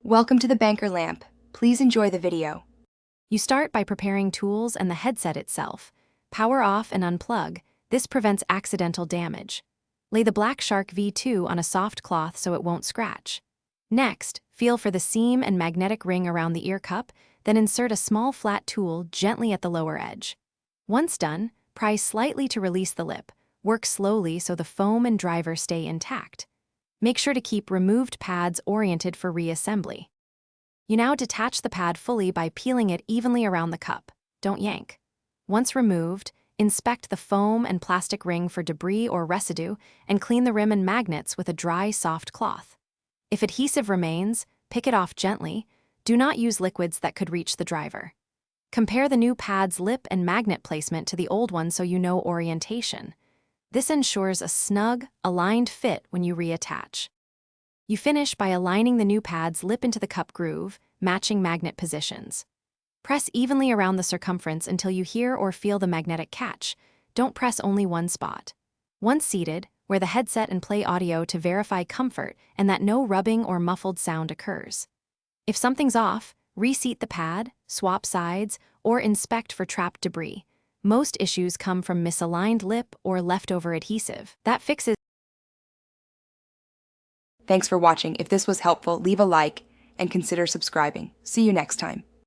Welcome to the Banker Lamp. Please enjoy the video. You start by preparing tools and the headset itself. Power off and unplug. This prevents accidental damage. Lay the Blackshark V2 on a soft cloth so it won't scratch. Next, feel for the seam and magnetic ring around the ear cup, then insert a small flat tool gently at the lower edge. Once done, pry slightly to release the lip. Work slowly so the foam and driver stay intact. Make sure to keep removed pads oriented for reassembly. You now detach the pad fully by peeling it evenly around the cup. Don't yank. Once removed, inspect the foam and plastic ring for debris or residue and clean the rim and magnets with a dry, soft cloth. If adhesive remains, pick it off gently. Do not use liquids that could reach the driver. Compare the new pad's lip and magnet placement to the old one so you know orientation. This ensures a snug, aligned fit when you reattach. You finish by aligning the new pad's lip into the cup groove, matching magnet positions. Press evenly around the circumference until you hear or feel the magnetic catch. Don't press only one spot. Once seated, wear the headset and play audio to verify comfort and that no rubbing or muffled sound occurs. If something's off, reseat the pad, swap sides, or inspect for trapped debris. Most issues come from misaligned lip or leftover adhesive. That fixes. Thanks for watching. If this was helpful, leave a like and consider subscribing. See you next time.